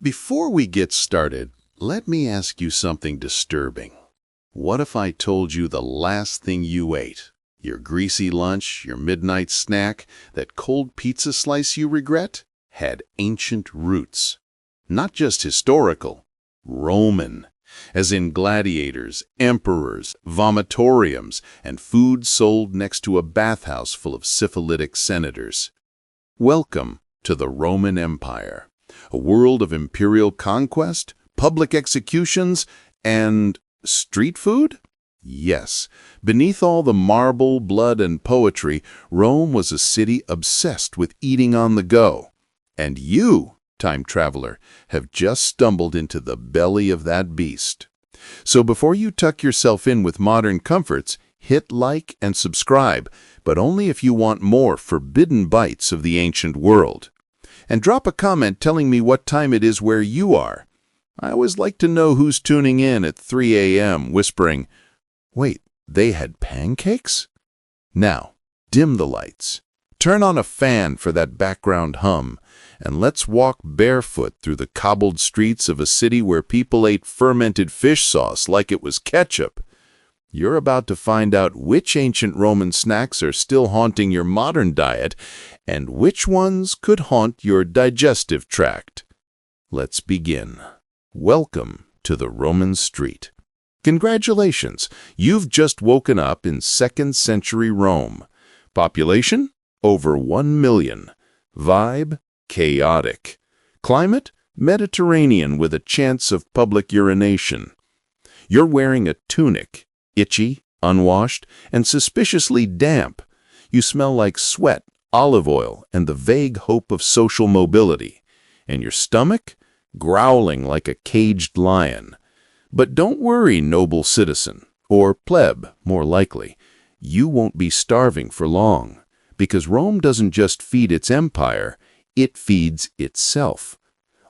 Before we get started, let me ask you something disturbing. What if I told you the last thing you ate, your greasy lunch, your midnight snack, that cold pizza slice you regret, had ancient roots? Not just historical, Roman, as in gladiators, emperors, vomitoriums, and food sold next to a bathhouse full of syphilitic senators. Welcome to the Roman Empire. A world of imperial conquest, public executions, and street food? Yes, beneath all the marble, blood, and poetry, Rome was a city obsessed with eating on the go. And you, time traveler, have just stumbled into the belly of that beast. So before you tuck yourself in with modern comforts, hit like and subscribe, but only if you want more forbidden bites of the ancient world. And drop a comment telling me what time it is where you are. I always like to know who's tuning in at 3 a.m. whispering, "Wait, they had pancakes?" Now, dim the lights. Turn on a fan for that background hum, and let's walk barefoot through the cobbled streets of a city where people ate fermented fish sauce like it was ketchup. You're about to find out which ancient Roman snacks are still haunting your modern diet and which ones could haunt your digestive tract. Let's begin. Welcome to the Roman street. Congratulations, you've just woken up in 2nd century Rome. Population? Over 1 million. Vibe? Chaotic. Climate? Mediterranean with a chance of public urination. You're wearing a tunic. Itchy, unwashed, and suspiciously damp. You smell like sweat, olive oil, and the vague hope of social mobility. And your stomach? Growling like a caged lion. But don't worry, noble citizen, or pleb, more likely. You won't be starving for long, because Rome doesn't just feed its empire, it feeds itself.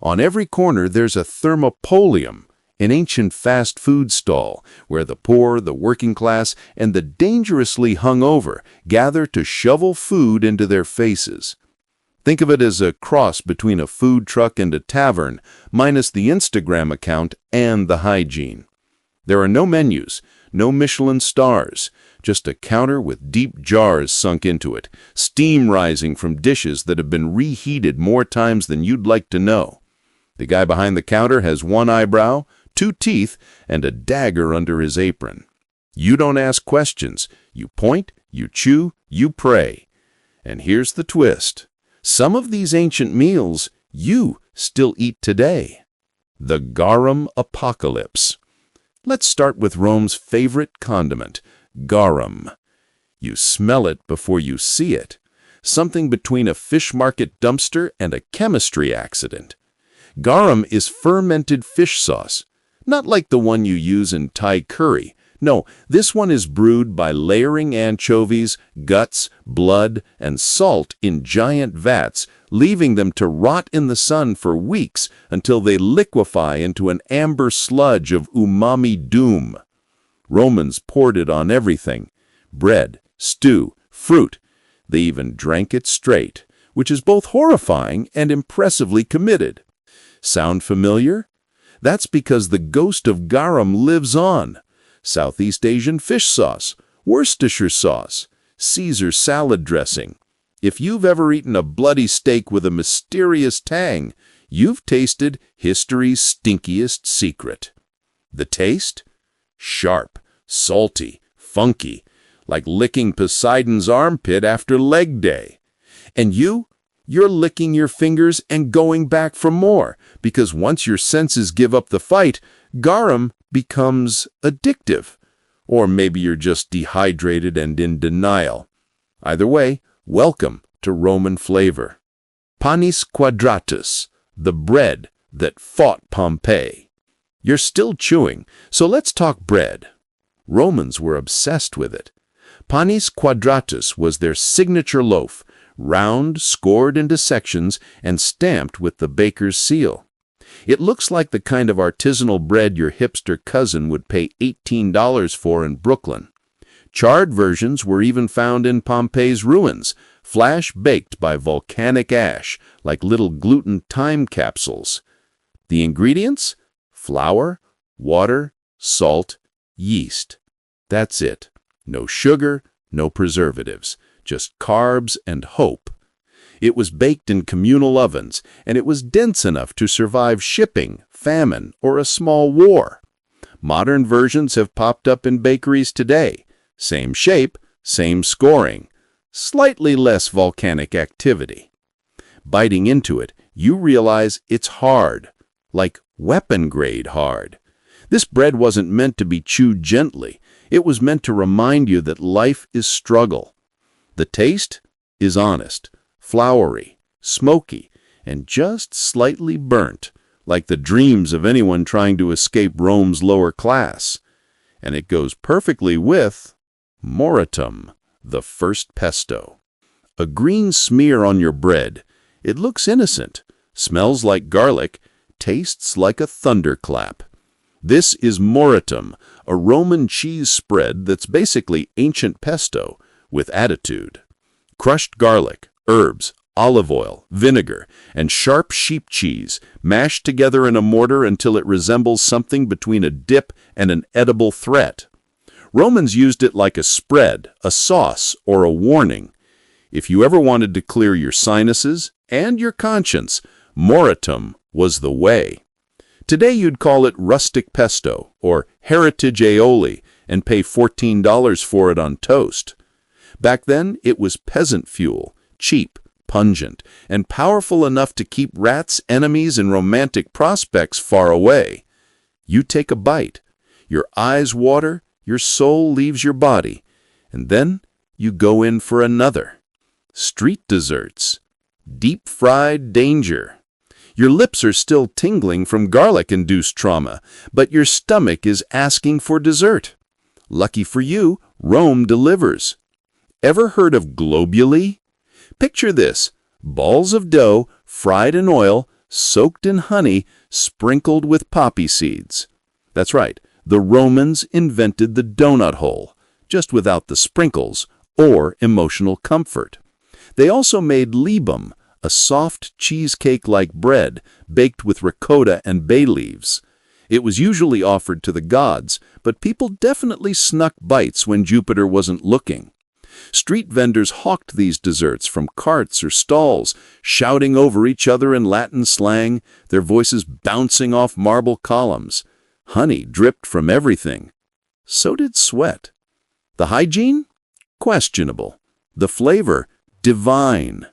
On every corner there's a thermopolium, an ancient fast food stall where the poor, the working class, and the dangerously hungover gather to shovel food into their faces. Think of it as a cross between a food truck and a tavern, minus the Instagram account and the hygiene. There are no menus, no Michelin stars, just a counter with deep jars sunk into it, steam rising from dishes that have been reheated more times than you'd like to know. The guy behind the counter has one eyebrow, 2 teeth, and a dagger under his apron. You don't ask questions. You point, you chew, you pray. And here's the twist. Some of these ancient meals you still eat today. The garum apocalypse. Let's start with Rome's favorite condiment, garum. You smell it before you see it. Something between a fish market dumpster and a chemistry accident. Garum is fermented fish sauce. Not like the one you use in Thai curry. No, this one is brewed by layering anchovies, guts, blood, and salt in giant vats, leaving them to rot in the sun for weeks until they liquefy into an amber sludge of umami doom. Romans poured it on everything: bread, stew, fruit. They even drank it straight, which is both horrifying and impressively committed. Sound familiar? That's because the ghost of garum lives on. Southeast Asian fish sauce, Worcestershire sauce, Caesar salad dressing. If you've ever eaten a bloody steak with a mysterious tang, you've tasted history's stinkiest secret. The taste? Sharp, salty, funky, like licking Poseidon's armpit after leg day. And you're licking your fingers and going back for more, because once your senses give up the fight, garum becomes addictive. Or maybe you're just dehydrated and in denial. Either way, welcome to Roman flavor. Panis quadratus, the bread that fought Pompeii. You're still chewing, so let's talk bread. Romans were obsessed with it. Panis quadratus was their signature loaf, round, scored into sections, and stamped with the baker's seal. It looks like the kind of artisanal bread your hipster cousin would pay $18 for in Brooklyn. Charred versions were even found in Pompeii's ruins, flash-baked by volcanic ash, like little gluten time capsules. The ingredients? Flour, water, salt, yeast. That's it. No sugar, no preservatives, just carbs and hope. It was baked in communal ovens, and it was dense enough to survive shipping, famine, or a small war. Modern versions have popped up in bakeries today. Same shape, same scoring, slightly less volcanic activity. Biting into it, you realize it's hard, like weapon-grade hard. This bread wasn't meant to be chewed gently. It was meant to remind you that life is struggle. The taste is honest, floury, smoky, and just slightly burnt, like the dreams of anyone trying to escape Rome's lower class. And it goes perfectly with moratum, the first pesto. A green smear on your bread. It looks innocent, smells like garlic, tastes like a thunderclap. This is moratum, a Roman cheese spread that's basically ancient pesto with attitude. Crushed garlic, herbs, olive oil, vinegar, and sharp sheep cheese mashed together in a mortar until it resembles something between a dip and an edible threat. Romans used it like a spread, a sauce, or a warning. If you ever wanted to clear your sinuses and your conscience, moratum was the way. Today you'd call it rustic pesto or heritage aioli and pay $14 for it on toast. Back then, it was peasant fuel, cheap, pungent, and powerful enough to keep rats, enemies, and romantic prospects far away. You take a bite, your eyes water, your soul leaves your body, and then you go in for another. Street desserts. Deep-fried danger. Your lips are still tingling from garlic-induced trauma, but your stomach is asking for dessert. Lucky for you, Rome delivers. Ever heard of globuli? Picture this: balls of dough, fried in oil, soaked in honey, sprinkled with poppy seeds. That's right, the Romans invented the donut hole, just without the sprinkles or emotional comfort. They also made libum, a soft cheesecake-like bread baked with ricotta and bay leaves. It was usually offered to the gods, but people definitely snuck bites when Jupiter wasn't looking. Street vendors hawked these desserts from carts or stalls, shouting over each other in Latin slang, their voices bouncing off marble columns. Honey dripped from everything. So did sweat. The hygiene? Questionable. The flavor? Divine.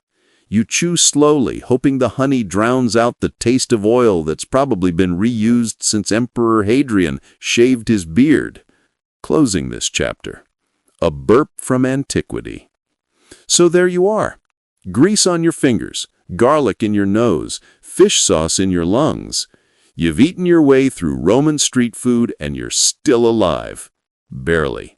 You chew slowly, hoping the honey drowns out the taste of oil that's probably been reused since Emperor Hadrian shaved his beard. Closing this chapter. A burp from antiquity. So there you are. Grease on your fingers, garlic in your nose, fish sauce in your lungs. You've eaten your way through Roman street food and you're still alive. Barely.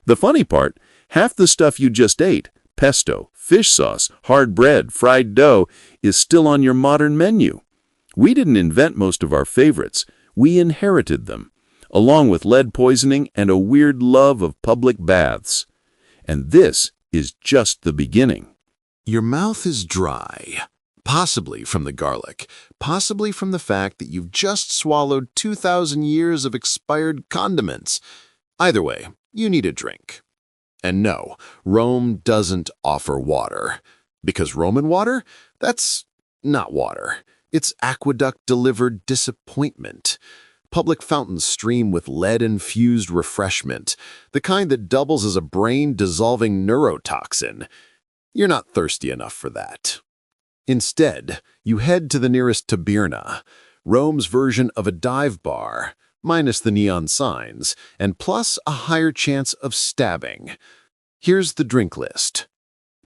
The funny part, half the stuff you just ate, pesto, fish sauce, hard bread, fried dough, is still on your modern menu. We didn't invent most of our favorites. We inherited them, along with lead poisoning and a weird love of public baths. And this is just the beginning. Your mouth is dry, possibly from the garlic, possibly from the fact that you've just swallowed 2,000 years of expired condiments. Either way, you need a drink. And no, Rome doesn't offer water. Because Roman water? That's not water. It's aqueduct-delivered disappointment. Public fountains stream with lead-infused refreshment, the kind that doubles as a brain-dissolving neurotoxin. You're not thirsty enough for that. Instead, you head to the nearest tabernae, Rome's version of a dive bar, minus the neon signs, and plus a higher chance of stabbing. Here's the drink list.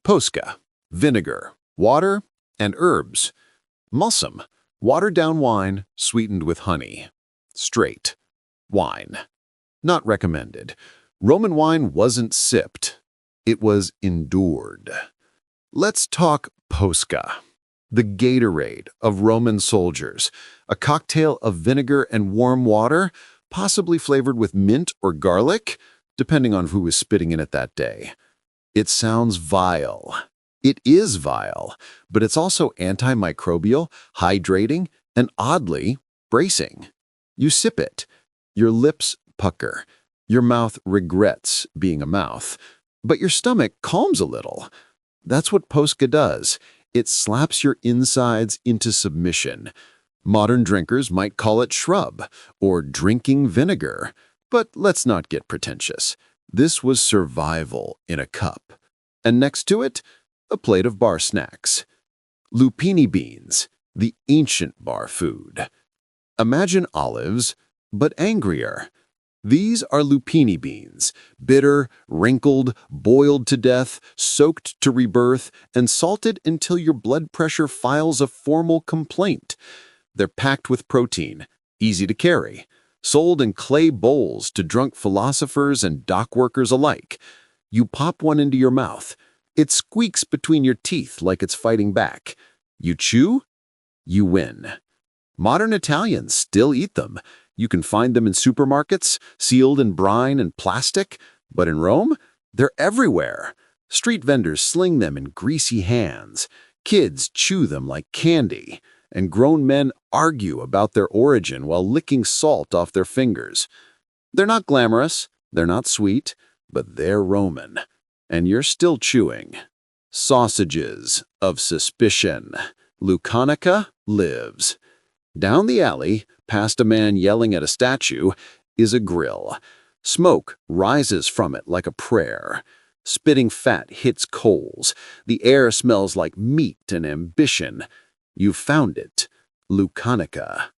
Posca, vinegar, water, and herbs. Mussum, watered-down wine sweetened with honey. Straight, wine. Not recommended. Roman wine wasn't sipped. It was endured. Let's talk Posca, the Gatorade of Roman soldiers, a cocktail of vinegar and warm water, possibly flavored with mint or garlic, depending on who was spitting in it that day. It sounds vile. It is vile, but it's also antimicrobial, hydrating, and oddly, bracing. You sip it. Your lips pucker. Your mouth regrets being a mouth. But your stomach calms a little. That's what Posca does. It slaps your insides into submission. Modern drinkers might call it shrub or drinking vinegar. But let's not get pretentious. This was survival in a cup. And next to it, a plate of bar snacks. Lupini beans, the ancient bar food. Imagine olives, but angrier. These are lupini beans, bitter, wrinkled, boiled to death, soaked to rebirth, and salted until your blood pressure files a formal complaint. They're packed with protein, easy to carry, sold in clay bowls to drunk philosophers and dock workers alike. You pop one into your mouth. It squeaks between your teeth like it's fighting back. You chew, you win. Modern Italians still eat them. You can find them in supermarkets, sealed in brine and plastic. But in Rome, they're everywhere. Street vendors sling them in greasy hands. Kids chew them like candy. And grown men argue about their origin while licking salt off their fingers. They're not glamorous, they're not sweet, but they're Roman. And you're still chewing. Sausages of suspicion. Lucanica lives. Down the alley, past a man yelling at a statue, is a grill. Smoke rises from it like a prayer. Spitting fat hits coals. The air smells like meat and ambition. You found it. Lucanica.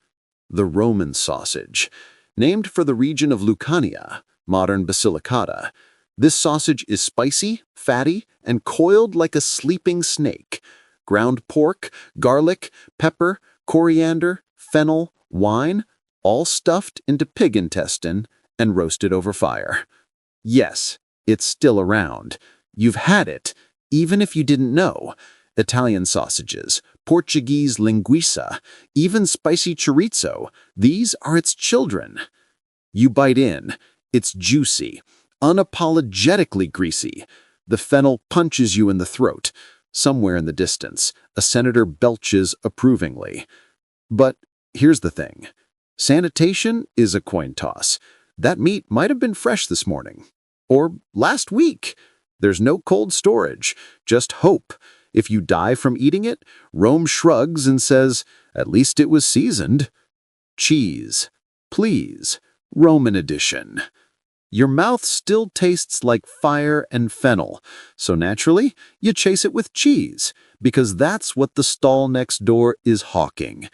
The Roman sausage. Named for the region of Lucania, modern Basilicata. This sausage is spicy, fatty, and coiled like a sleeping snake. Ground pork, garlic, pepper, coriander, fennel, wine, all stuffed into pig intestine and roasted over fire. Yes, it's still around. You've had it, even if you didn't know. Italian sausages, Portuguese linguiça, even spicy chorizo, these are its children. You bite in. It's juicy, unapologetically greasy. The fennel punches you in the throat. Somewhere in the distance, a senator belches approvingly. But here's the thing. Sanitation is a coin toss. That meat might have been fresh this morning. Or last week. There's no cold storage, just hope. If you die from eating it, Rome shrugs and says, at least it was seasoned. Cheese. Please. Roman edition. Your mouth still tastes like fire and fennel, so naturally, you chase it with cheese, because that's what the stall next door is hawking.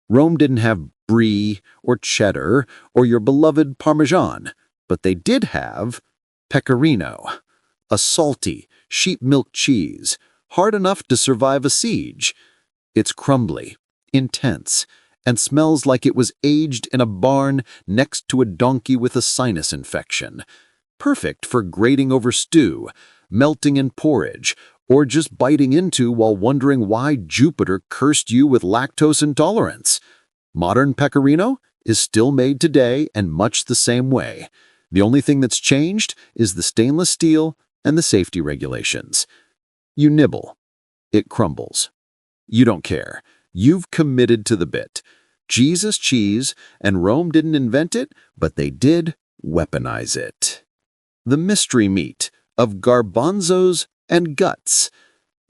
Rome didn't have brie or cheddar or your beloved Parmesan, but they did have pecorino, a salty, sheep milk cheese, hard enough to survive a siege. It's crumbly, intense, and smells like it was aged in a barn next to a donkey with a sinus infection. Perfect for grating over stew, melting in porridge, or just biting into while wondering why Jupiter cursed you with lactose intolerance. Modern pecorino is still made today and much the same way. The only thing that's changed is the stainless steel and the safety regulations. You nibble. It crumbles. You don't care. You've committed to the bit. Cheese is cheese, and Rome didn't invent it, but they did weaponize it. The mystery meat of garbanzos and guts.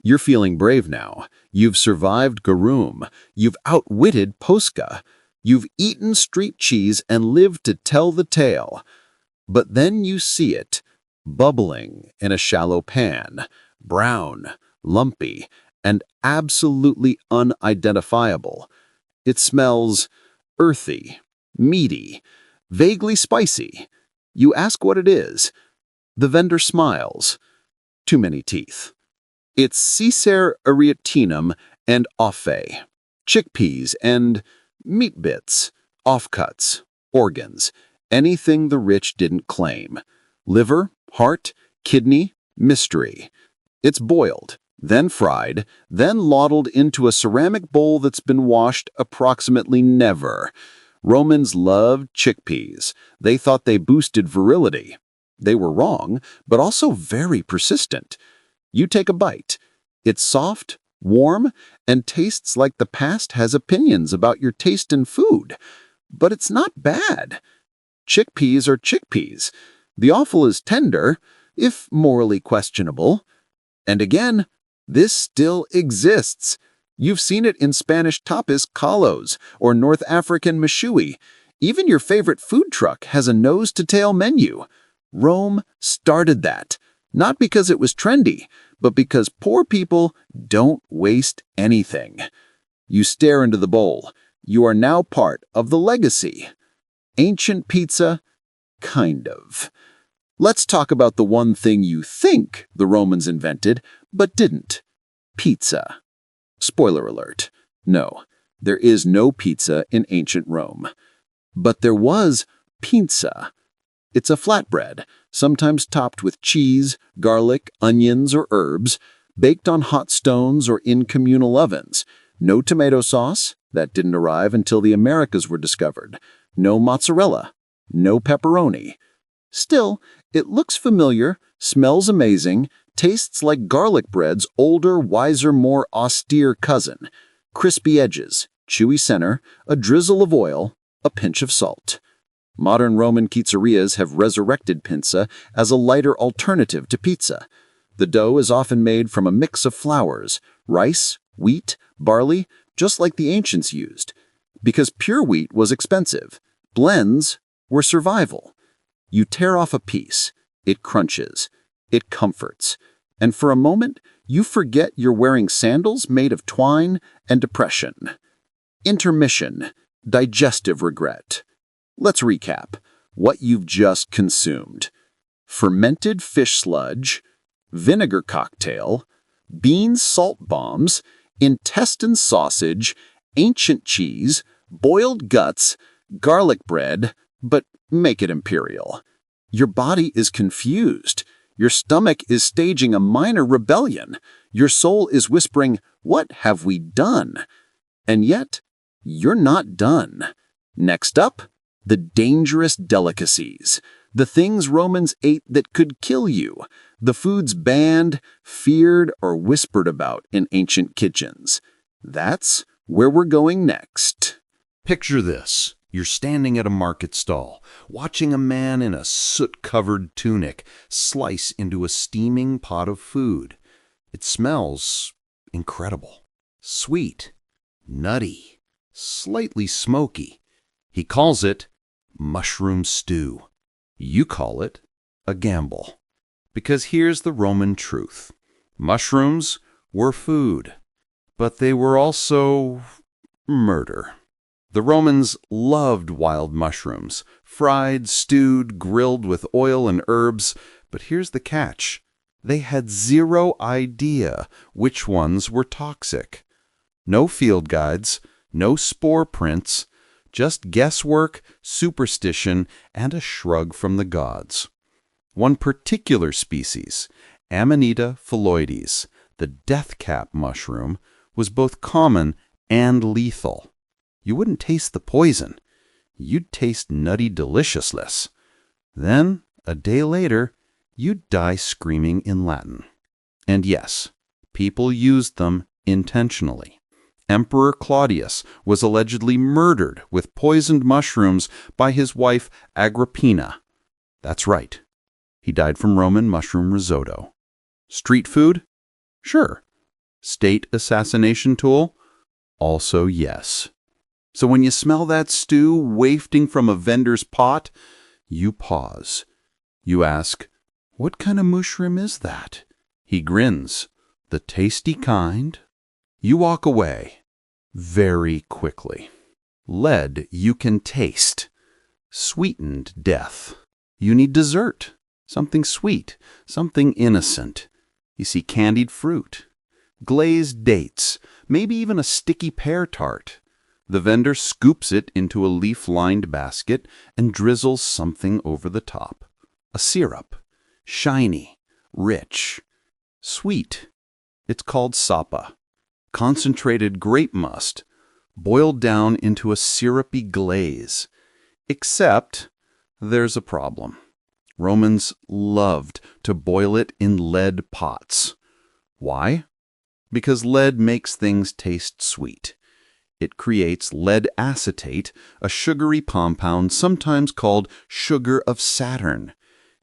You're feeling brave now. You've survived garum. You've outwitted Posca. You've eaten street cheese and lived to tell the tale. But then you see it, bubbling in a shallow pan, brown, lumpy, and absolutely unidentifiable. It smells earthy, meaty, vaguely spicy. You ask what it is. The vendor smiles. Too many teeth. It's Caesar arietinum and offe, chickpeas and meat bits, offcuts, organs, anything the rich didn't claim. Liver, heart, kidney, mystery. It's boiled, then fried, then ladled into a ceramic bowl that's been washed approximately never. Romans loved chickpeas. They thought they boosted virility. They were wrong, but also very persistent. You take a bite. It's soft, warm, and tastes like the past has opinions about your taste in food. But it's not bad. Chickpeas are chickpeas. The offal is tender, if morally questionable. And again, this still exists. You've seen it in Spanish tapas callos or North African mashui. Even your favorite food truck has a nose-to-tail menu. Rome started that, not because it was trendy, but because poor people don't waste anything. You stare into the bowl. You are now part of the legacy. Ancient pizza? Kind of. Let's talk about the one thing you think the Romans invented, but didn't. Pizza. Spoiler alert. No, there is no pizza in ancient Rome. But there was pinza. It's a flatbread, sometimes topped with cheese, garlic, onions, or herbs, baked on hot stones or in communal ovens. No tomato sauce, that didn't arrive until the Americas were discovered. No mozzarella. No pepperoni. Still, it looks familiar, smells amazing, tastes like garlic bread's older, wiser, more austere cousin. Crispy edges, chewy center, a drizzle of oil, a pinch of salt. Modern Roman pizzerias have resurrected pinza as a lighter alternative to pizza. The dough is often made from a mix of flours, rice, wheat, barley, just like the ancients used. Because pure wheat was expensive, blends were survival. You tear off a piece, it crunches, it comforts, and for a moment, you forget you're wearing sandals made of twine and depression. Intermission, digestive regret. Let's recap what you've just consumed. Fermented fish sludge, vinegar cocktail, bean salt bombs, intestine sausage, ancient cheese, boiled guts, garlic bread, but make it imperial. Your body is confused. Your stomach is staging a minor rebellion. Your soul is whispering, "What have we done?" And yet, you're not done. Next up, the dangerous delicacies. The things Romans ate that could kill you. The foods banned, feared, or whispered about in ancient kitchens. That's where we're going next. Picture this. You're standing at a market stall, watching a man in a soot-covered tunic slice into a steaming pot of food. It smells incredible. Sweet, nutty, slightly smoky. He calls it mushroom stew. You call it a gamble. Because here's the Roman truth. Mushrooms were food, but they were also murder. The Romans loved wild mushrooms, fried, stewed, grilled with oil and herbs, but here's the catch. They had zero idea which ones were toxic. No field guides, no spore prints, just guesswork, superstition, and a shrug from the gods. One particular species, Amanita phalloides, the deathtrap mushroom, was both common and lethal. You wouldn't taste the poison. You'd taste nutty deliciousness. Then, a day later, you'd die screaming in Latin. And yes, people used them intentionally. Emperor Claudius was allegedly murdered with poisoned mushrooms by his wife Agrippina. That's right. He died from Roman mushroom risotto. Street food? Sure. State assassination tool? Also yes. So when you smell that stew wafting from a vendor's pot, you pause. You ask, "What kind of mushroom is that?" He grins. "The tasty kind." You walk away. Very quickly. Lead you can taste. Sweetened death. You need dessert. Something sweet. Something innocent. You see candied fruit. Glazed dates. Maybe even a sticky pear tart. The vendor scoops it into a leaf-lined basket and drizzles something over the top. A syrup. Shiny. Rich. Sweet. It's called sapa. Concentrated grape must, boiled down into a syrupy glaze. Except there's a problem. Romans loved to boil it in lead pots. Why? Because lead makes things taste sweet. It creates lead acetate, a sugary compound sometimes called sugar of Saturn.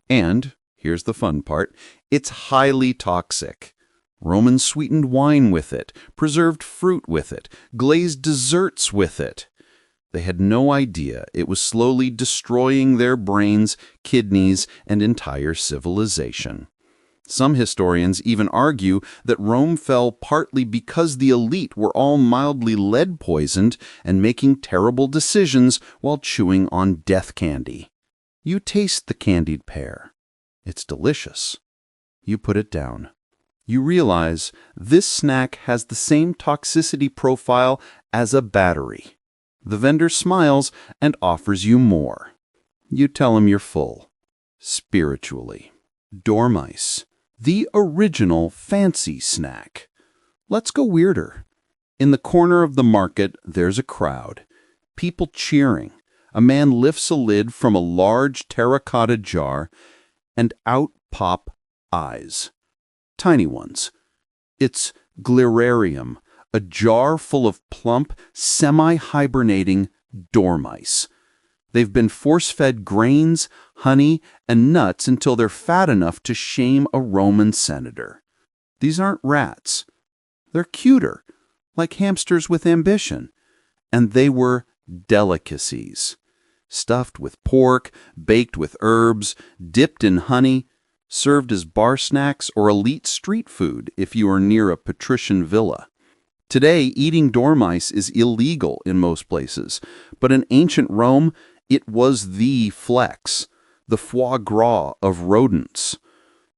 And, here's the fun part, it's highly toxic. Romans sweetened wine with it, preserved fruit with it, glazed desserts with it. They had no idea it was slowly destroying their brains, kidneys, and entire civilization. Some historians even argue that Rome fell partly because the elite were all mildly lead-poisoned and making terrible decisions while chewing on death candy. You taste the candied pear. It's delicious. You put it down. You realize this snack has the same toxicity profile as a battery. The vendor smiles and offers you more. You tell him you're full. Spiritually. Dormice. The original fancy snack. Let's go weirder. In the corner of the market, there's a crowd. People cheering. A man lifts a lid from a large terracotta jar, and out pop eyes. Tiny ones. It's glirarium, a jar full of plump, semi-hibernating dormice. They've been force-fed grains, honey, and nuts until they're fat enough to shame a Roman senator. These aren't rats. They're cuter, like hamsters with ambition. And they were delicacies. Stuffed with pork, baked with herbs, dipped in honey, served as bar snacks or elite street food if you are near a patrician villa. Today, eating dormice is illegal in most places, but in ancient Rome, it was the flex, the foie gras of rodents.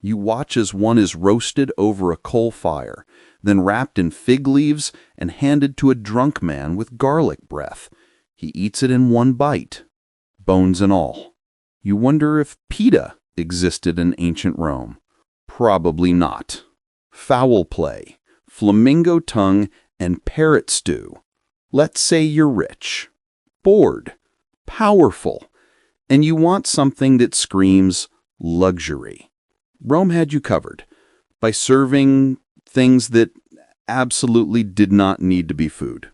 You watch as one is roasted over a coal fire, then wrapped in fig leaves and handed to a drunk man with garlic breath. He eats it in one bite, bones and all. You wonder if pita existed in ancient Rome. Probably not. Foul play, flamingo tongue, and parrot stew. Let's say you're rich, bored, powerful, and you want something that screams luxury. Rome had you covered by serving things that absolutely did not need to be food.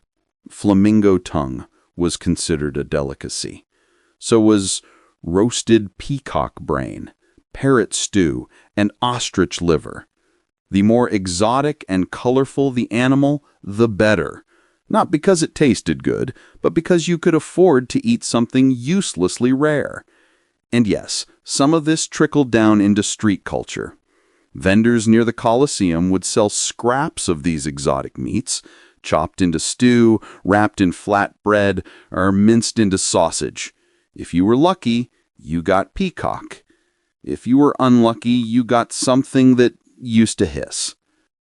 Flamingo tongue was considered a delicacy. So was roasted peacock brain, parrot stew, and ostrich liver. The more exotic and colorful the animal, the better. Not because it tasted good, but because you could afford to eat something uselessly rare. And yes, some of this trickled down into street culture. Vendors near the Colosseum would sell scraps of these exotic meats, chopped into stew, wrapped in flat bread, or minced into sausage. If you were lucky, you got peacock. If you were unlucky, you got something that used to hiss.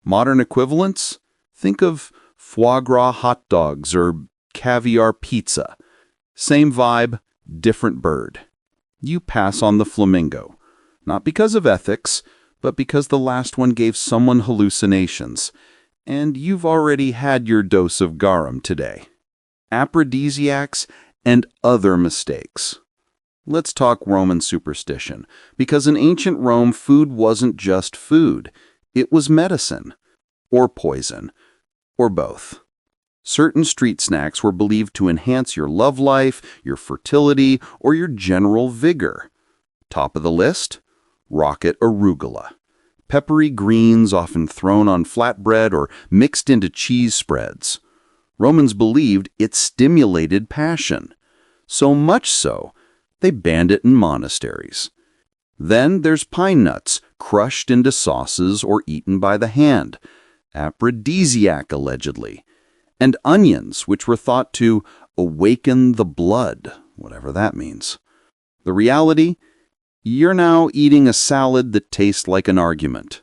Modern equivalents? Think of foie gras hot dogs or caviar pizza. Same vibe, different bird. You pass on the flamingo. Not because of ethics, but because the last one gave someone hallucinations. And you've already had your dose of garum today. Aphrodisiacs and other mistakes. Let's talk Roman superstition, because in ancient Rome, food wasn't just food. It was medicine, or poison, or both. Certain street snacks were believed to enhance your love life, your fertility, or your general vigor. Top of the list? Rocket arugula. Peppery greens often thrown on flatbread or mixed into cheese spreads. Romans believed it stimulated passion. So much so, they banned it in monasteries. Then there's pine nuts, crushed into sauces or eaten by the hand. Aphrodisiac, allegedly. And onions, which were thought to awaken the blood, whatever that means. The reality? You're now eating a salad that tastes like an argument.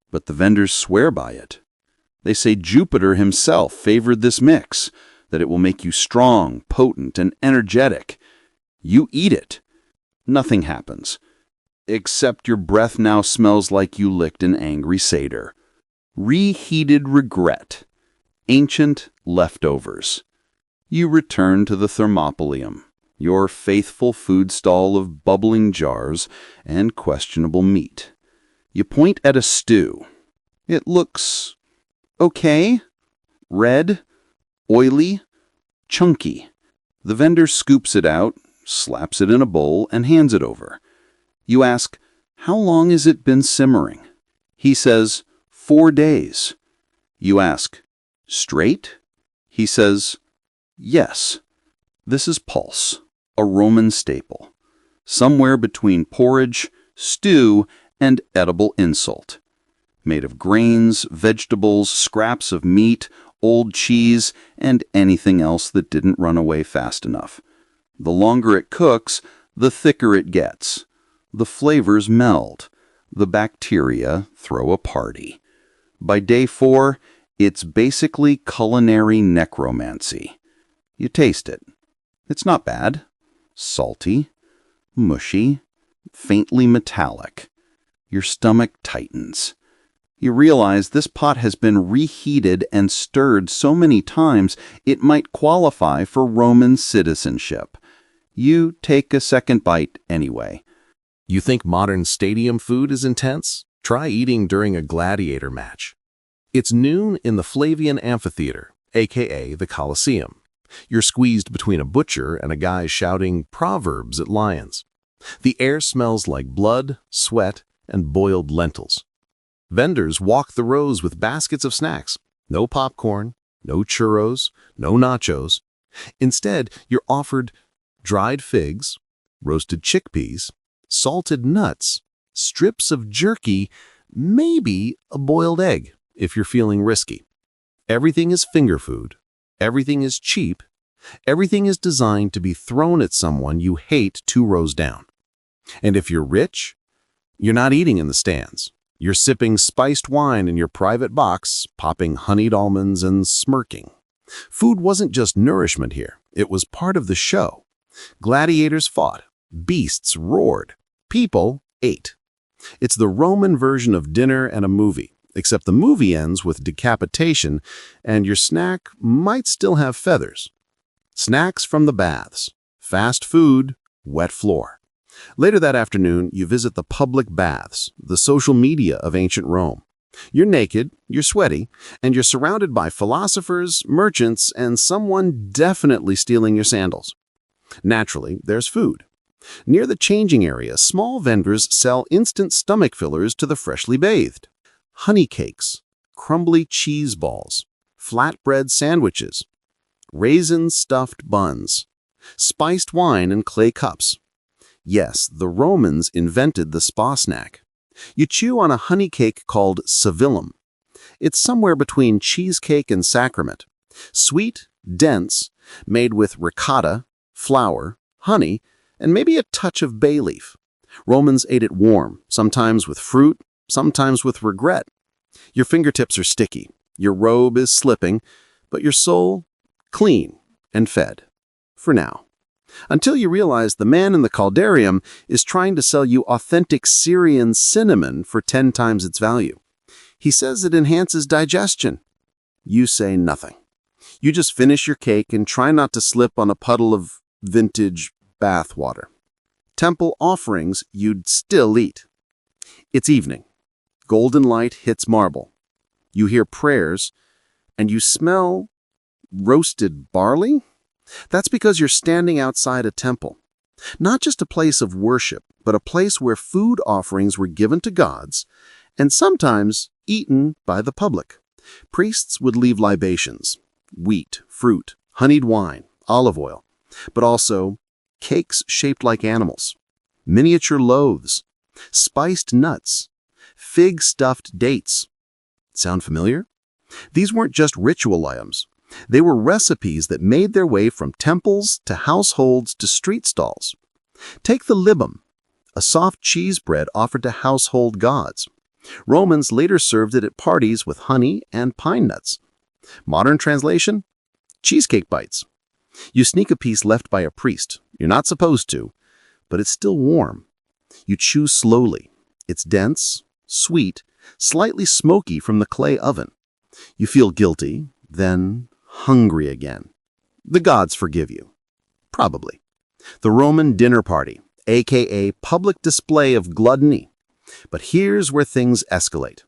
But the vendors swear by it. They say Jupiter himself favored this mix, that it will make you strong, potent, and energetic. You eat it. Nothing happens. Except your breath now smells like you licked an angry satyr. Reheated regret. Ancient leftovers. You return to the Thermopolium, your faithful food stall of bubbling jars and questionable meat. You point at a stew. It looks Okay. Red, oily, chunky. The vendor scoops it out, slaps it in a bowl, and hands it over. You ask, how long has it been simmering? He says, 4 days. You ask, straight? He says, yes. This is pulse, a Roman staple, somewhere between porridge, stew, and edible insult. Made of grains, vegetables, scraps of meat, old cheese, and anything else that didn't run away fast enough. The longer it cooks, the thicker it gets. The flavors meld. The bacteria throw a party. By day 4, it's basically culinary necromancy. You taste it. It's not bad. Salty, mushy, faintly metallic. Your stomach tightens. You realize this pot has been reheated and stirred so many times it might qualify for Roman citizenship. You take a second bite anyway. You think modern stadium food is intense? Try eating during a gladiator match. It's noon in the Flavian Amphitheater, aka the Colosseum. You're squeezed between a butcher and a guy shouting proverbs at lions. The air smells like blood, sweat, and boiled lentils. Vendors walk the rows with baskets of snacks. No popcorn, no churros, no nachos. Instead, you're offered dried figs, roasted chickpeas, salted nuts, strips of jerky, maybe a boiled egg if you're feeling risky. Everything is finger food. Everything is cheap. Everything is designed to be thrown at someone you hate 2 rows down. And if you're rich, you're not eating in the stands. You're sipping spiced wine in your private box, popping honeyed almonds and smirking. Food wasn't just nourishment here. It was part of the show. Gladiators fought. Beasts roared. People ate. It's the Roman version of dinner and a movie, except the movie ends with decapitation and your snack might still have feathers. Snacks from the baths. Fast food, wet floor. Later that afternoon, you visit the public baths, the social media of ancient Rome. You're naked, you're sweaty, and you're surrounded by philosophers, merchants, and someone definitely stealing your sandals. Naturally, there's food. Near the changing area, small vendors sell instant stomach fillers to the freshly bathed. Honey cakes, crumbly cheese balls, flatbread sandwiches, raisin-stuffed buns, spiced wine in clay cups. Yes, the Romans invented the spa snack. You chew on a honey cake called savillum. It's somewhere between cheesecake and sacrament. Sweet, dense, made with ricotta, flour, honey, and maybe a touch of bay leaf. Romans ate it warm, sometimes with fruit, sometimes with regret. Your fingertips are sticky, your robe is slipping, but your soul, clean and fed. For now. Until you realize the man in the caldarium is trying to sell you authentic Syrian cinnamon for 10 times its value. He says it enhances digestion. You say nothing. You just finish your cake and try not to slip on a puddle of vintage bath water. Temple offerings you'd still eat. It's evening. Golden light hits marble. You hear prayers, and you smell roasted barley? That's because you're standing outside a temple. Not just a place of worship, but a place where food offerings were given to gods, and sometimes eaten by the public. Priests would leave libations, wheat, fruit, honeyed wine, olive oil, but also cakes shaped like animals, miniature loaves, spiced nuts, fig-stuffed dates. Sound familiar? These weren't just ritual items. They were recipes that made their way from temples to households to street stalls. Take the libum, a soft cheese bread offered to household gods. Romans later served it at parties with honey and pine nuts. Modern translation? Cheesecake bites. You sneak a piece left by a priest. You're not supposed to, but it's still warm. You chew slowly. It's dense, sweet, slightly smoky from the clay oven. You feel guilty, then hungry again. The gods forgive you. Probably. The Roman dinner party, aka public display of gluttony. But here's where things escalate.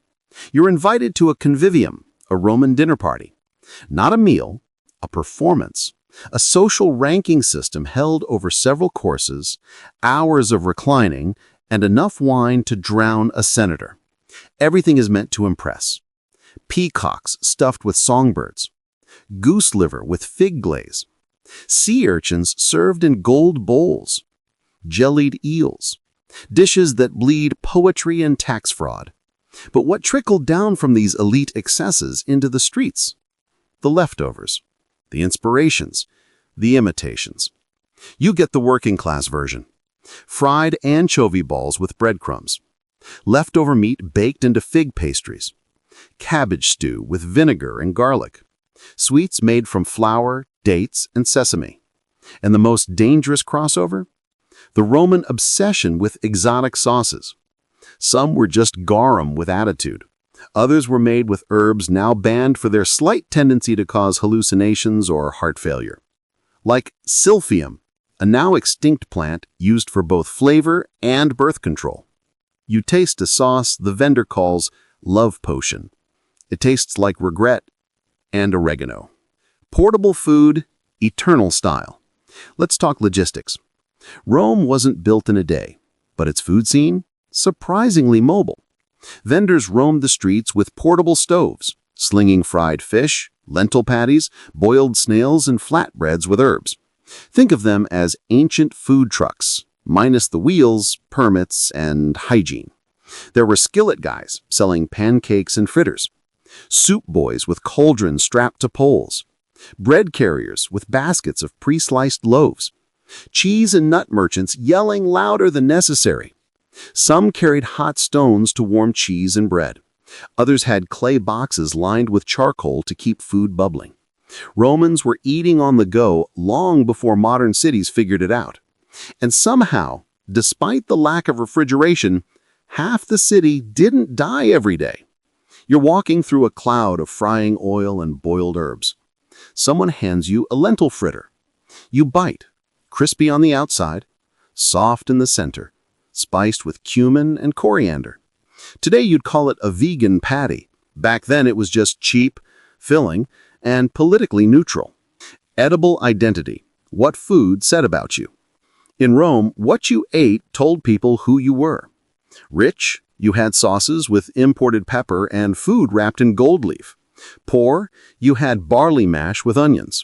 You're invited to a convivium, a Roman dinner party. Not a meal, a performance. A social ranking system held over several courses, hours of reclining, and enough wine to drown a senator. Everything is meant to impress. Peacocks stuffed with songbirds. Goose liver with fig glaze. Sea urchins served in gold bowls. Jellied eels. Dishes that bleed poetry and tax fraud. But what trickled down from these elite excesses into the streets? The leftovers. The inspirations. The imitations. You get the working class version. Fried anchovy balls with breadcrumbs. Leftover meat baked into fig pastries. Cabbage stew with vinegar and garlic. Sweets made from flour, dates, and sesame. And the most dangerous crossover? The Roman obsession with exotic sauces. Some were just garum with attitude. Others were made with herbs now banned for their slight tendency to cause hallucinations or heart failure. Like silphium, a now extinct plant used for both flavor and birth control. You taste a sauce the vendor calls love potion. It tastes like regret and oregano. Portable food, eternal style. Let's talk logistics. Rome wasn't built in a day, but its food scene, surprisingly mobile. Vendors roamed the streets with portable stoves, slinging fried fish, lentil patties, boiled snails, and flatbreads with herbs. Think of them as ancient food trucks, minus the wheels, permits, and hygiene. There were skillet guys selling pancakes and fritters, soup boys with cauldrons strapped to poles, bread carriers with baskets of pre-sliced loaves, cheese and nut merchants yelling louder than necessary. Some carried hot stones to warm cheese and bread. Others had clay boxes lined with charcoal to keep food bubbling. Romans were eating on the go long before modern cities figured it out. And somehow, despite the lack of refrigeration, half the city didn't die every day. You're walking through a cloud of frying oil and boiled herbs. Someone hands you a lentil fritter. You bite, crispy on the outside, soft in the center, spiced with cumin and coriander. Today you'd call it a vegan patty. Back then it was just cheap, filling, and politically neutral. Edible identity. What food said about you. In Rome, what you ate told people who you were. Rich, you had sauces with imported pepper and food wrapped in gold leaf. Poor, you had barley mash with onions.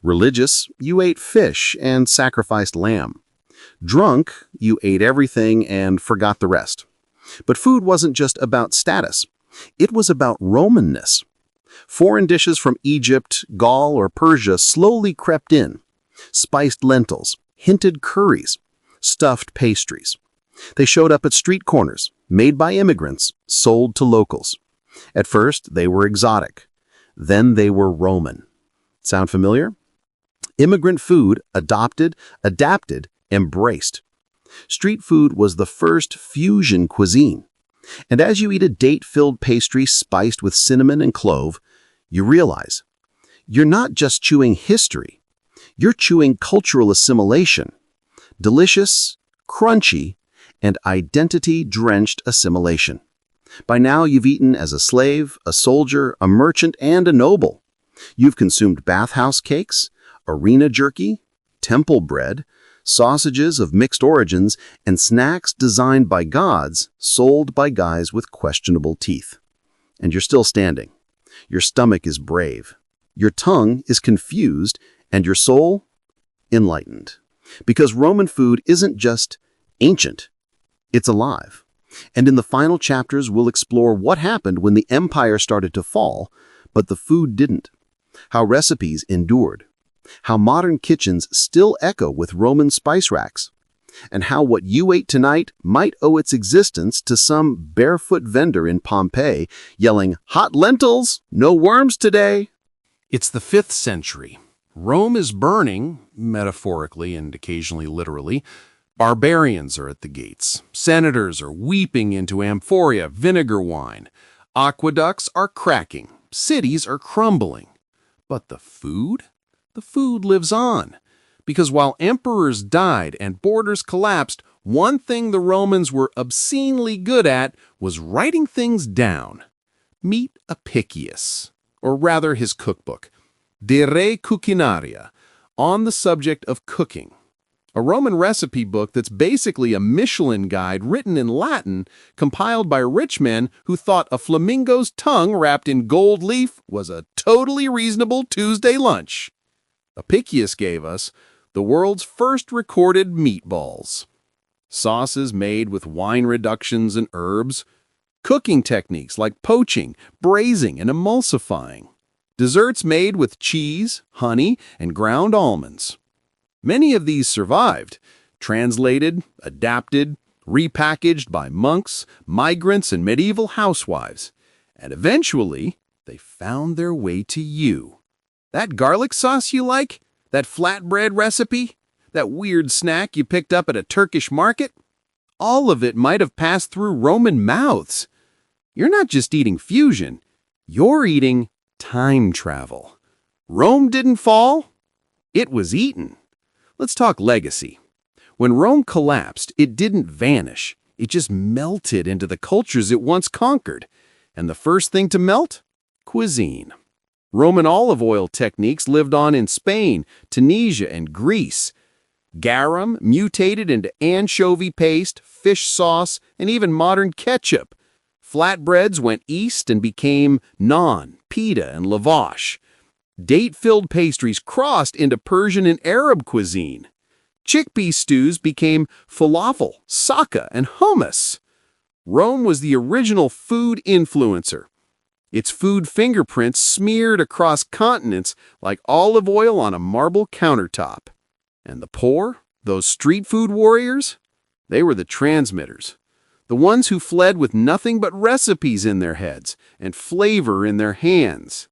Religious, you ate fish and sacrificed lamb. Drunk, you ate everything and forgot the rest. But food wasn't just about status. It was about Romanness. Foreign dishes from Egypt, Gaul, or Persia slowly crept in. Spiced lentils, hinted curries, stuffed pastries. They showed up at street corners, made by immigrants, sold to locals. At first, they were exotic. Then they were Roman. Sound familiar? Immigrant food adopted, adapted, embraced. Street food was the first fusion cuisine. And as you eat a date-filled pastry spiced with cinnamon and clove, you realize you're not just chewing history, you're chewing cultural assimilation. Delicious, crunchy, and identity-drenched assimilation. By now, you've eaten as a slave, a soldier, a merchant, and a noble. You've consumed bathhouse cakes, arena jerky, temple bread, sausages of mixed origins, and snacks designed by gods, sold by guys with questionable teeth. And you're still standing. Your stomach is brave. Your tongue is confused, and your soul, enlightened. Because Roman food isn't just ancient, it's alive. And in the final chapters, we'll explore what happened when the empire started to fall, but the food didn't. How recipes endured. How modern kitchens still echo with Roman spice racks. And how what you ate tonight might owe its existence to some barefoot vendor in Pompeii yelling, "Hot lentils! No worms today!" It's the 5th century. Rome is burning, metaphorically and occasionally literally. Barbarians are at the gates. Senators are weeping into amphoria vinegar wine. Aqueducts are cracking. Cities are crumbling. But the food? The food lives on. Because while emperors died and borders collapsed, one thing the Romans were obscenely good at was writing things down. Meet Apicius. or rather his cookbook, De Re Culinaria, on the subject of cooking. A Roman recipe book that's basically a Michelin guide written in Latin, compiled by rich men who thought a flamingo's tongue wrapped in gold leaf was a totally reasonable Tuesday lunch. Apicius gave us the world's first recorded meatballs, sauces made with wine reductions and herbs, cooking techniques like poaching, braising, and emulsifying, desserts made with cheese, honey, and ground almonds. Many of these survived, translated, adapted, repackaged by monks, migrants, and medieval housewives, and eventually they found their way to you. That garlic sauce you like? That flatbread recipe? That weird snack you picked up at a Turkish market? All of it might have passed through Roman mouths. You're not just eating fusion, you're eating time travel. Rome didn't fall, it was eaten. Let's talk legacy. When Rome collapsed, it didn't vanish. It just melted into the cultures it once conquered. And the first thing to melt? Cuisine. Roman olive oil techniques lived on in Spain, Tunisia, and Greece. Garum mutated into anchovy paste, fish sauce, and even modern ketchup. Flatbreads went east and became naan, pita, and lavash. Date-filled pastries crossed into Persian and Arab cuisine. Chickpea stews became falafel, sakka, and hummus. Rome was the original food influencer. Its food fingerprints smeared across continents like olive oil on a marble countertop. And the poor, those street food warriors, they were the transmitters. The ones who fled with nothing but recipes in their heads and flavor in their hands.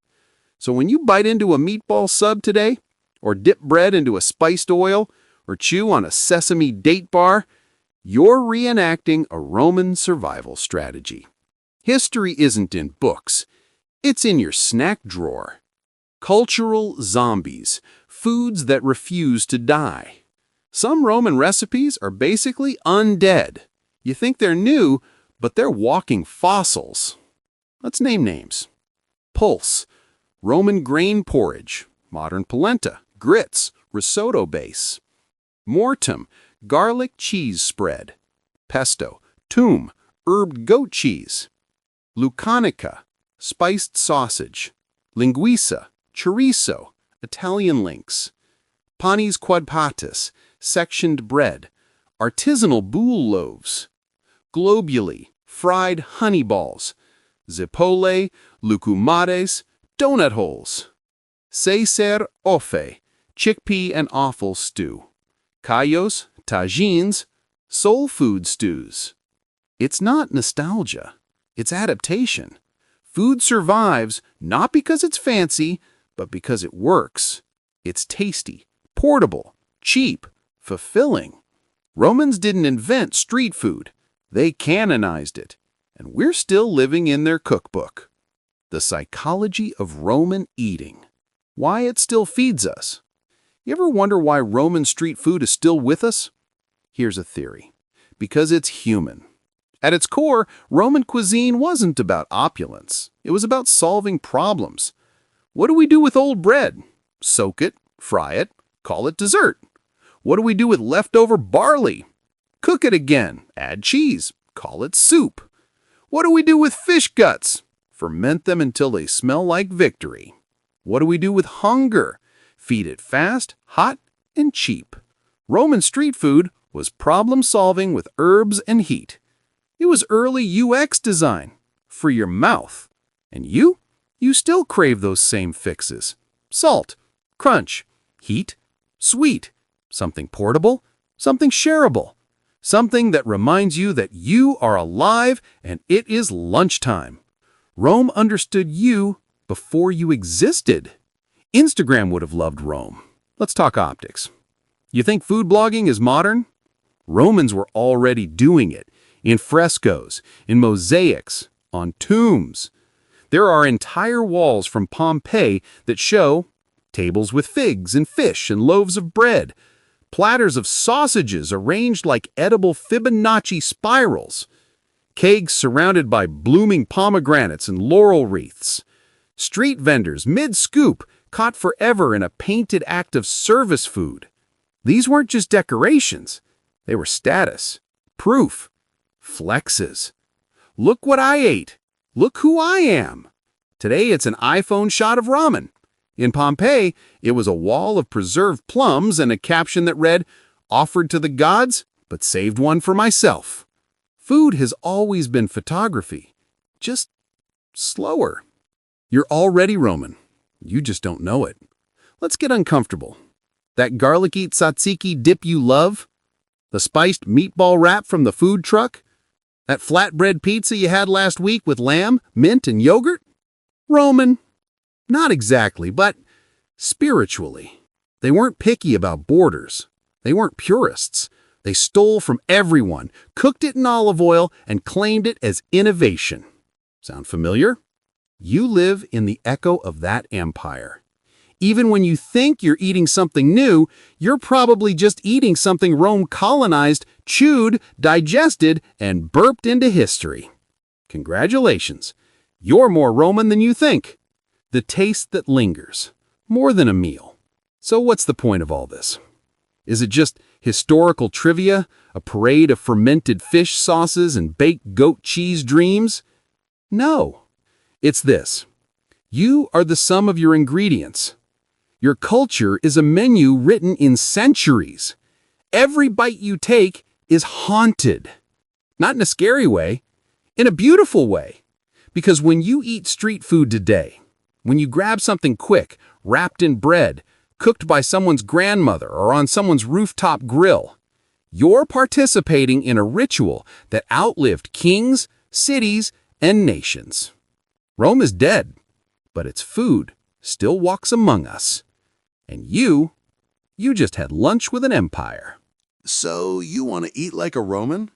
So when you bite into a meatball sub today, or dip bread into a spiced oil, or chew on a sesame date bar, you're reenacting a Roman survival strategy. History isn't in books, it's in your snack drawer. Cultural zombies, foods that refuse to die. Some Roman recipes are basically undead. You think they're new, but they're walking fossils. Let's name names. Pulse, Roman grain porridge, modern polenta, grits, risotto base. Mortem, garlic cheese spread. Pesto, toum, herbed goat cheese. Lucanica, spiced sausage. Linguiça, chorizo, Italian links. Panis quadpatas, sectioned bread. Artisanal boule loaves. Globuli, fried honey balls. Zipole, lucumades, donut holes. Caesar ofe, chickpea and offal stew. Callos, tagines, soul food stews. It's not nostalgia, it's adaptation. Food survives not because it's fancy, but because it works. It's tasty, portable, cheap, fulfilling. Romans didn't invent street food, they canonized it, and we're still living in their cookbook. The psychology of Roman eating. Why it still feeds us. You ever wonder why Roman street food is still with us? Here's a theory. Because it's human. At its core, Roman cuisine wasn't about opulence. It was about solving problems. What do we do with old bread? Soak it, fry it, call it dessert. What do we do with leftover barley? Cook it again, add cheese, call it soup. What do we do with fish guts? Ferment them until they smell like victory. What do we do with hunger? Feed it fast, hot, and cheap. Roman street food was problem-solving with herbs and heat. It was early UX design for your mouth. And you still crave those same fixes. Salt, crunch, heat, sweet, something portable, something shareable, something that reminds you that you are alive and it is lunchtime. Rome understood you before you existed. Instagram would have loved Rome. Let's talk optics. You think food blogging is modern? Romans were already doing it in frescoes, in mosaics, on tombs. There are entire walls from Pompeii that show tables with figs and fish and loaves of bread, platters of sausages arranged like edible Fibonacci spirals, kegs surrounded by blooming pomegranates and laurel wreaths. Street vendors, mid-scoop, caught forever in a painted act of service food. These weren't just decorations. They were status, proof, flexes. Look what I ate. Look who I am. Today it's an iPhone shot of ramen. In Pompeii, it was a wall of preserved plums and a caption that read, "Offered to the gods, but saved one for myself." Food has always been photography, just slower. You're already Roman. You just don't know it. Let's get uncomfortable. That garlicky tzatziki dip you love? The spiced meatball wrap from the food truck? That flatbread pizza you had last week with lamb, mint, and yogurt? Roman. Not exactly, but spiritually. They weren't picky about borders. They weren't purists. They stole from everyone, cooked it in olive oil, and claimed it as innovation. Sound familiar? You live in the echo of that empire. Even when you think you're eating something new, you're probably just eating something Rome colonized, chewed, digested, and burped into history. Congratulations. You're more Roman than you think. The taste that lingers. More than a meal. So what's the point of all this? Is it just historical trivia, a parade of fermented fish sauces and baked goat cheese dreams? No. It's this. You are the sum of your ingredients. Your culture is a menu written in centuries. Every bite you take is haunted. Not in a scary way, in a beautiful way. Because when you eat street food today, when you grab something quick, wrapped in bread, cooked by someone's grandmother or on someone's rooftop grill, you're participating in a ritual that outlived kings, cities, and nations. Rome is dead, but its food still walks among us. And you just had lunch with an empire. So you want to eat like a Roman?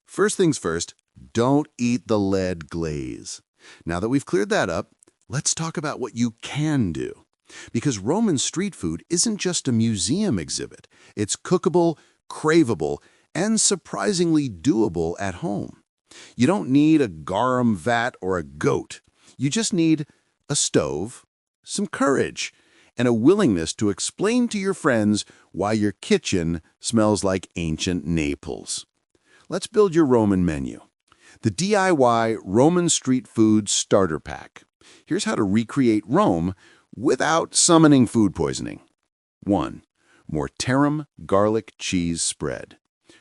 First things first, don't eat the lead glaze. Now that we've cleared that up, let's talk about what you can do. Because Roman street food isn't just a museum exhibit. It's cookable, craveable, and surprisingly doable at home. You don't need a garum vat or a goat. You just need a stove, some courage, and a willingness to explain to your friends why your kitchen smells like ancient Naples. Let's build your Roman menu. The DIY Roman Street Food Starter Pack. Here's how to recreate Rome without summoning food poisoning. 1. Mortarum garlic cheese spread.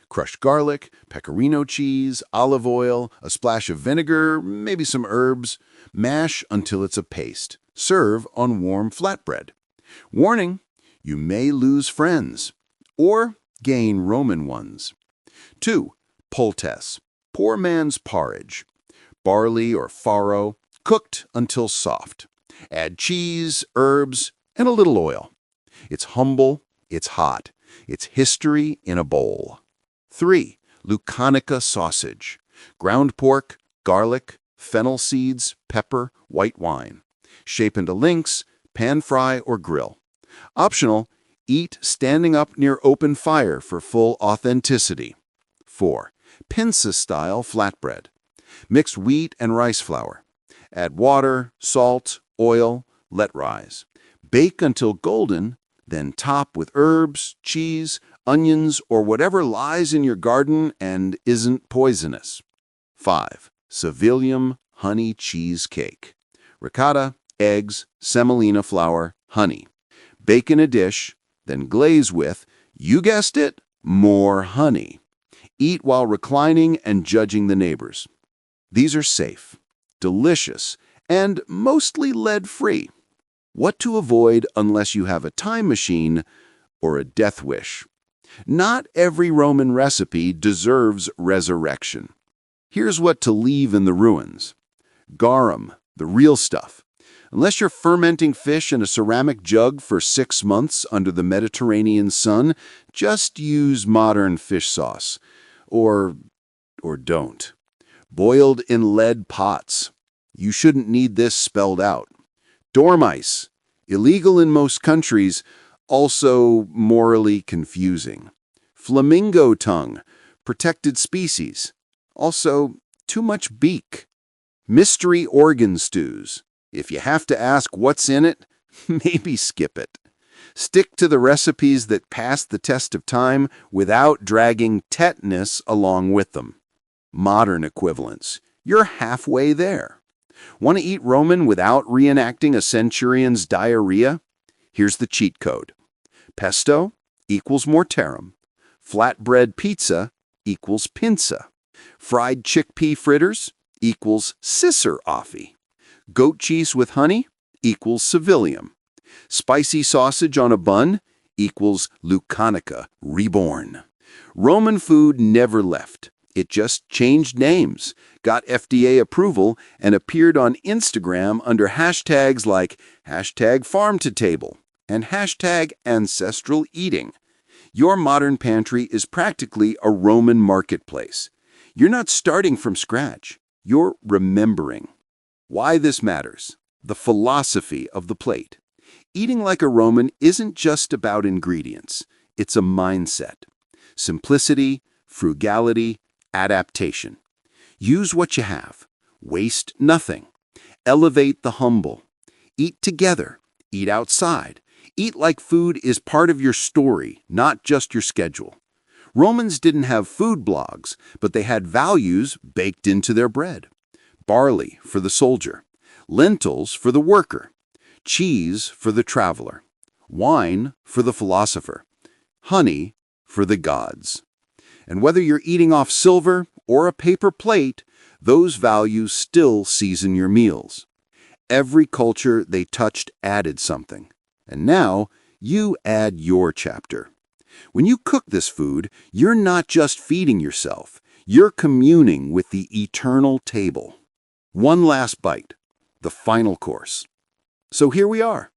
Crushed garlic, pecorino cheese, olive oil, a splash of vinegar, maybe some herbs. Mash until it's a paste. Serve on warm flatbread. Warning, you may lose friends or gain Roman ones. 2. Poltes, poor man's porridge. Barley or farro, cooked until soft. Add cheese, herbs, and a little oil. It's humble, it's hot. It's history in a bowl. 3. Lucanica sausage. Ground pork, garlic, fennel seeds, pepper, white wine. Shape into links, pan fry or grill. Optional, eat standing up near open fire for full authenticity. 4. Pinsa-style flatbread. Mix wheat and rice flour. Add water, salt, oil, let rise. Bake until golden, then top with herbs, cheese, onions, or whatever lies in your garden and isn't poisonous. 5. Sevilium honey cheesecake. Ricotta, eggs, semolina flour, honey. Bake in a dish, then glaze with, you guessed it, more honey. Eat while reclining and judging the neighbors. These are safe, delicious, and mostly lead-free. What to avoid unless you have a time machine or a death wish. Not every Roman recipe deserves resurrection. Here's what to leave in the ruins. Garum, the real stuff. Unless you're fermenting fish in a ceramic jug for 6 months under the Mediterranean sun, just use modern fish sauce. Or don't. Boiled in lead pots. You shouldn't need this spelled out. Dormice, illegal in most countries, also morally confusing. Flamingo tongue, protected species, also too much beak. Mystery organ stews, If you have to ask what's in it, maybe skip it. Stick to the recipes that pass the test of time without dragging tetanus along with them. Modern equivalents. You're halfway there. Want to eat Roman without reenacting a centurion's diarrhea? Here's the cheat code. Pesto equals mortarum. Flatbread pizza equals pinza. Fried chickpea fritters equals Cicer offi. Goat cheese with honey equals civilium. Spicy sausage on a bun equals lucanica reborn. Roman food never left. It just changed names, got FDA approval, and appeared on Instagram under hashtags like #farm-to-table and #ancestral eating. Your modern pantry is practically a Roman marketplace. You're not starting from scratch. You're remembering. Why this matters. The philosophy of the plate. Eating like a Roman isn't just about ingredients. It's a mindset. Simplicity, frugality, adaptation. Use what you have. Waste nothing. Elevate the humble. Eat together. Eat outside. Eat like food is part of your story, not just your schedule. Romans didn't have food blogs, but they had values baked into their bread. Barley for the soldier. Lentils for the worker. Cheese for the traveler. Wine for the philosopher. Honey for the gods. And whether you're eating off silver or a paper plate, those values still season your meals. Every culture they touched added something. And now, you add your chapter. When you cook this food, you're not just feeding yourself. You're communing with the eternal table. One last bite. The final course. So here we are.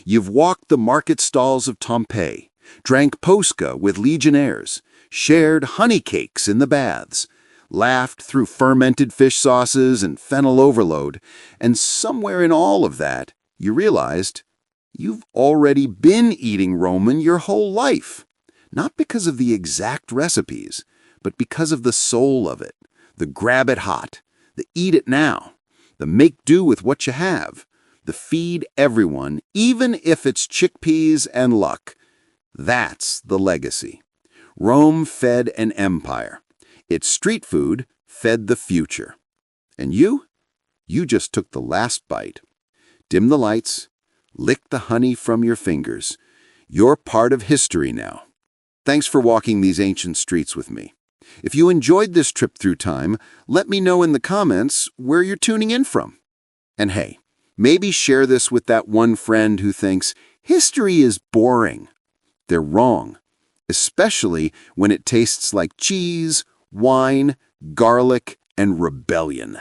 You've walked the market stalls of Pompeii, drank posca with legionnaires, shared honey cakes in the baths, laughed through fermented fish sauces and fennel overload, and somewhere in all of that, you realized you've already been eating Roman your whole life. Not because of the exact recipes, but because of the soul of it, the grab it hot, the eat it now, the make do with what you have, the feed everyone, even if it's chickpeas and luck. That's the legacy. Rome fed an empire. Its street food fed the future. And you? You just took the last bite. Dim the lights. Lick the honey from your fingers. You're part of history now. Thanks for walking these ancient streets with me. If you enjoyed this trip through time, let me know in the comments where you're tuning in from. And hey, maybe share this with that one friend who thinks history is boring. They're wrong, especially when it tastes like cheese, wine, garlic, and rebellion.